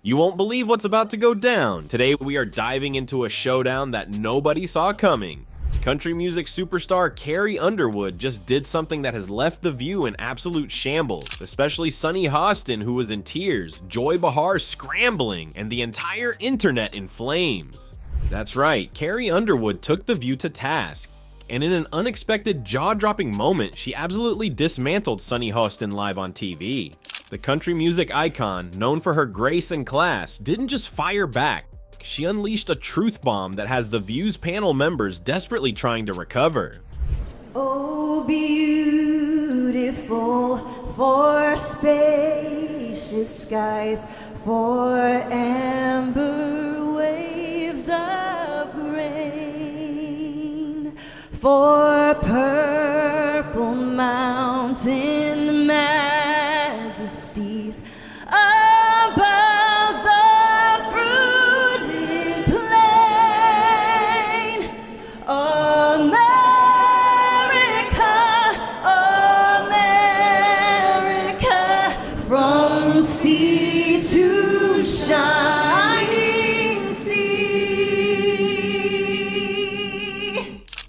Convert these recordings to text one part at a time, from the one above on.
You won't believe what's about to go down. Today we are diving into a showdown that nobody saw coming. Country music superstar Carrie Underwood just did something that has left The View in absolute shambles, especially Sunny Hostin, who was in tears, Joy Behar scrambling, and the entire internet in flames. That's right, Carrie Underwood took The View to task, and in an unexpected jaw-dropping moment, she absolutely dismantled Sunny Hostin live on TV. The country music icon, known for her grace and class, didn't just fire back. She unleashed a truth bomb that has The View's panel members desperately trying to recover. Oh, beautiful for spacious skies, for amber waves of grain, for purple mountain majesties above the fruited plain. America, America, from sea to shining sea.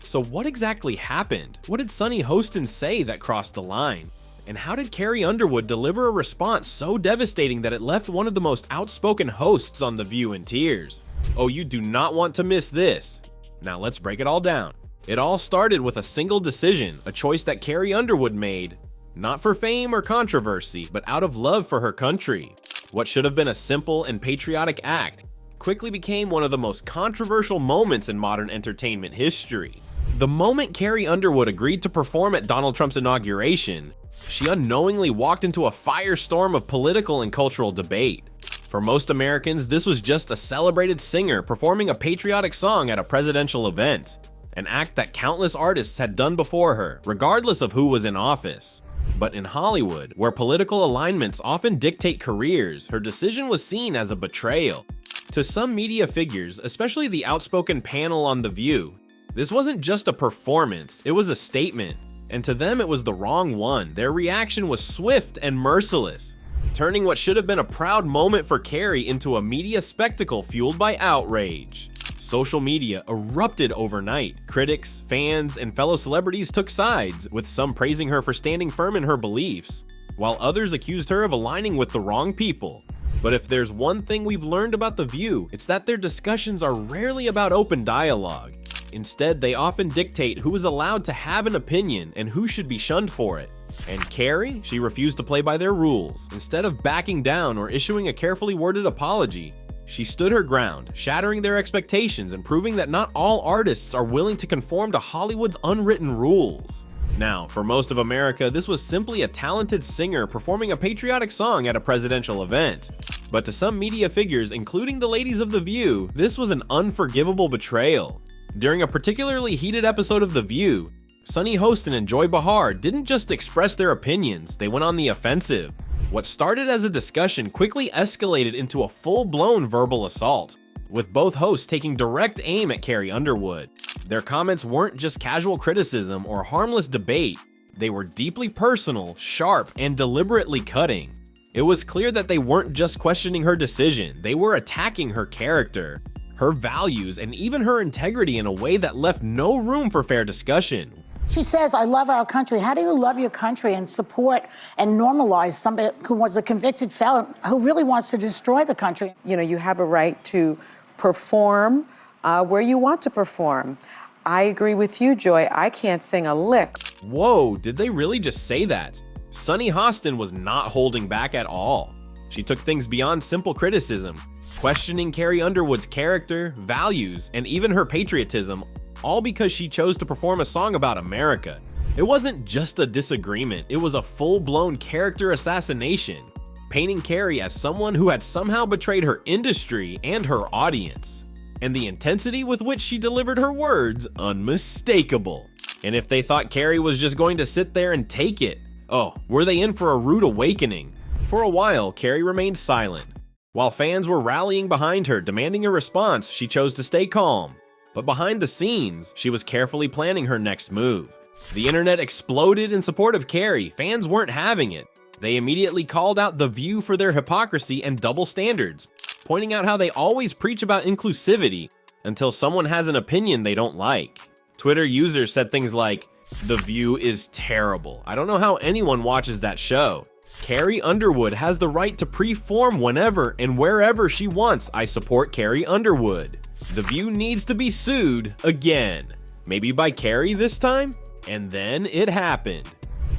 So what exactly happened? What did Sunny Hostin say that crossed the line? And how did Carrie Underwood deliver a response so devastating that it left one of the most outspoken hosts on The View in tears? Oh, you do not want to miss this. Now let's break it all down. It all started with a single decision, a choice that Carrie Underwood made, not for fame or controversy, but out of love for her country. What should have been a simple and patriotic act quickly became one of the most controversial moments in modern entertainment history. The moment Carrie Underwood agreed to perform at Donald Trump's inauguration, she unknowingly walked into a firestorm of political and cultural debate. For most Americans, this was just a celebrated singer performing a patriotic song at a presidential event, an act that countless artists had done before her, regardless of who was in office. But in Hollywood, where political alignments often dictate careers, her decision was seen as a betrayal. To some media figures, especially the outspoken panel on The View, this wasn't just a performance, it was a statement. And to them, it was the wrong one. Their reaction was swift and merciless, turning what should have been a proud moment for Carrie into a media spectacle fueled by outrage. Social media erupted overnight. Critics, fans, and fellow celebrities took sides, with some praising her for standing firm in her beliefs, while others accused her of aligning with the wrong people. But if there's one thing we've learned about The View, it's that their discussions are rarely about open dialogue. Instead, they often dictate who is allowed to have an opinion and who should be shunned for it. And Carrie? She refused to play by their rules. Instead of backing down or issuing a carefully worded apology, she stood her ground, shattering their expectations and proving that not all artists are willing to conform to Hollywood's unwritten rules. Now, for most of America, this was simply a talented singer performing a patriotic song at a presidential event. But to some media figures, including the ladies of The View, this was an unforgivable betrayal. During a particularly heated episode of The View, Sunny Hostin and Joy Behar didn't just express their opinions, they went on the offensive. What started as a discussion quickly escalated into a full-blown verbal assault, with both hosts taking direct aim at Carrie Underwood. Their comments weren't just casual criticism or harmless debate, they were deeply personal, sharp, and deliberately cutting. It was clear that they weren't just questioning her decision, they were attacking her character, her values, and even her integrity in a way that left no room for fair discussion. She says, I love our country. How do you love your country and support and normalize somebody who was a convicted felon who really wants to destroy the country? You know, you have a right to perform where you want to perform. I agree with you, Joy. I can't sing a lick. Whoa, did they really just say that? Sunny Hostin was not holding back at all. She took things beyond simple criticism, questioning Carrie Underwood's character, values, and even her patriotism, all because she chose to perform a song about America. It wasn't just a disagreement, it was a full-blown character assassination, painting Carrie as someone who had somehow betrayed her industry and her audience. And the intensity with which she delivered her words, unmistakable. And if they thought Carrie was just going to sit there and take it, oh, were they in for a rude awakening? For a while, Carrie remained silent. While fans were rallying behind her, demanding a response, she chose to stay calm. But behind the scenes, she was carefully planning her next move. The internet exploded in support of Carrie. Fans weren't having it. They immediately called out The View for their hypocrisy and double standards, pointing out how they always preach about inclusivity until someone has an opinion they don't like. Twitter users said things like, "The View is terrible. I don't know how anyone watches that show. Carrie Underwood has the right to preform whenever and wherever she wants. I support Carrie Underwood. The View needs to be sued again. Maybe by Carrie this time?" And then it happened.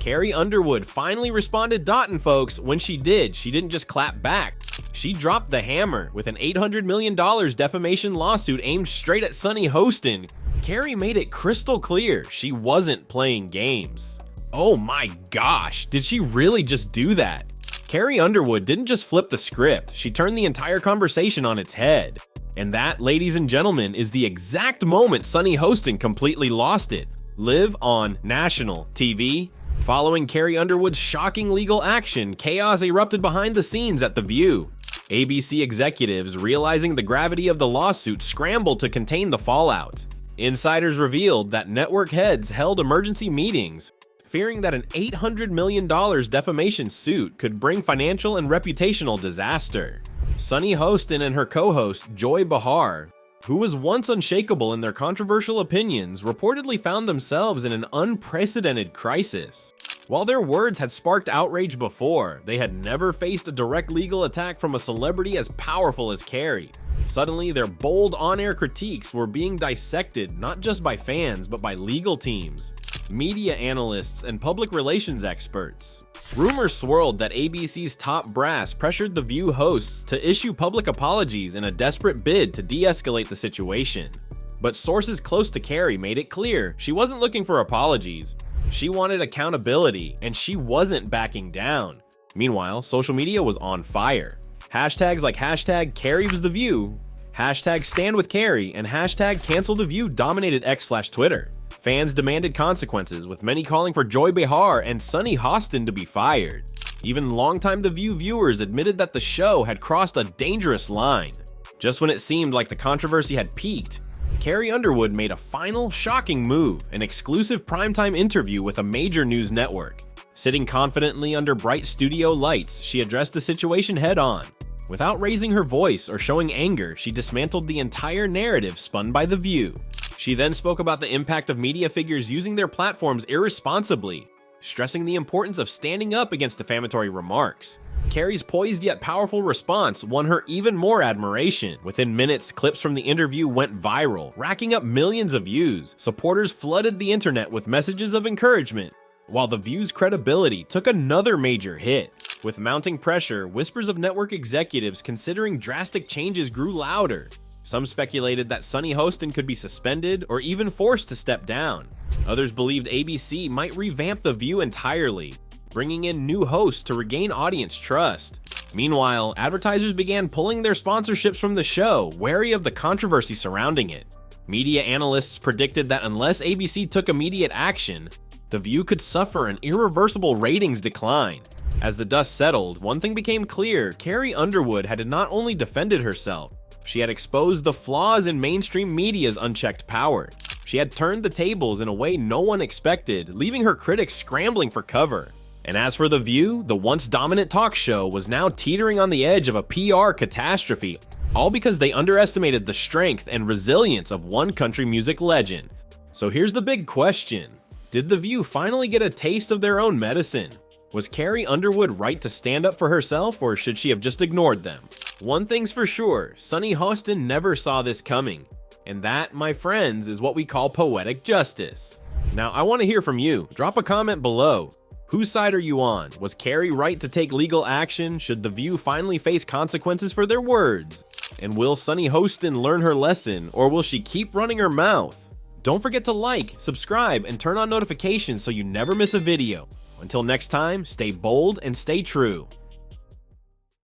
Carrie Underwood finally responded folks. When she didn't just clap back. She dropped the hammer with an $800 million defamation lawsuit aimed straight at Sunny Hostin. Carrie made it crystal clear she wasn't playing games. Oh my gosh, did she really just do that? Carrie Underwood didn't just flip the script, she turned the entire conversation on its head. And that, ladies and gentlemen, is the exact moment Sunny Hostin completely lost it. Live on national TV. Following Carrie Underwood's shocking legal action, chaos erupted behind the scenes at The View. ABC executives, realizing the gravity of the lawsuit, scrambled to contain the fallout. Insiders revealed that network heads held emergency meetings, fearing that an $800 million defamation suit could bring financial and reputational disaster. Sunny Hostin and her co-host, Joy Behar, who was once unshakable in their controversial opinions, reportedly found themselves in an unprecedented crisis. While their words had sparked outrage before, they had never faced a direct legal attack from a celebrity as powerful as Carrie. Suddenly, their bold on-air critiques were being dissected not just by fans, but by legal teams, media analysts, and public relations experts. Rumors swirled that ABC's top brass pressured The View hosts to issue public apologies in a desperate bid to de-escalate the situation. But sources close to Carrie made it clear she wasn't looking for apologies. She wanted accountability, and she wasn't backing down. Meanwhile, social media was on fire. Hashtags like hashtag #Carrie'sTheView, hashtag #StandWithCarrie, and hashtag #CancelTheView dominated X/Twitter. Fans demanded consequences, with many calling for Joy Behar and Sunny Hostin to be fired. Even longtime The View viewers admitted that the show had crossed a dangerous line. Just when it seemed like the controversy had peaked, Carrie Underwood made a final, shocking move, an exclusive primetime interview with a major news network. Sitting confidently under bright studio lights, she addressed the situation head-on. Without raising her voice or showing anger, she dismantled the entire narrative spun by The View. She then spoke about the impact of media figures using their platforms irresponsibly, stressing the importance of standing up against defamatory remarks. Carrie's poised yet powerful response won her even more admiration. Within minutes, clips from the interview went viral, racking up millions of views. Supporters flooded the internet with messages of encouragement, while The View's credibility took another major hit. With mounting pressure, whispers of network executives considering drastic changes grew louder. Some speculated that Sunny Hostin could be suspended or even forced to step down. Others believed ABC might revamp The View entirely, bringing in new hosts to regain audience trust. Meanwhile, advertisers began pulling their sponsorships from the show, wary of the controversy surrounding it. Media analysts predicted that unless ABC took immediate action, The View could suffer an irreversible ratings decline. As the dust settled, one thing became clear: Carrie Underwood had not only defended herself, she had exposed the flaws in mainstream media's unchecked power. She had turned the tables in a way no one expected, leaving her critics scrambling for cover. And as for The View, the once dominant talk show was now teetering on the edge of a PR catastrophe, all because they underestimated the strength and resilience of one country music legend. So here's the big question: did The View finally get a taste of their own medicine? Was Carrie Underwood right to stand up for herself, or should she have just ignored them? One thing's for sure, Sunny Hostin never saw this coming. And that, my friends, is what we call poetic justice. Now, I want to hear from you. Drop a comment below. Whose side are you on? Was Carrie right to take legal action? Should The View finally face consequences for their words? And will Sunny Hostin learn her lesson, or will she keep running her mouth? Don't forget to like, subscribe, and turn on notifications so you never miss a video. Until next time, stay bold and stay true.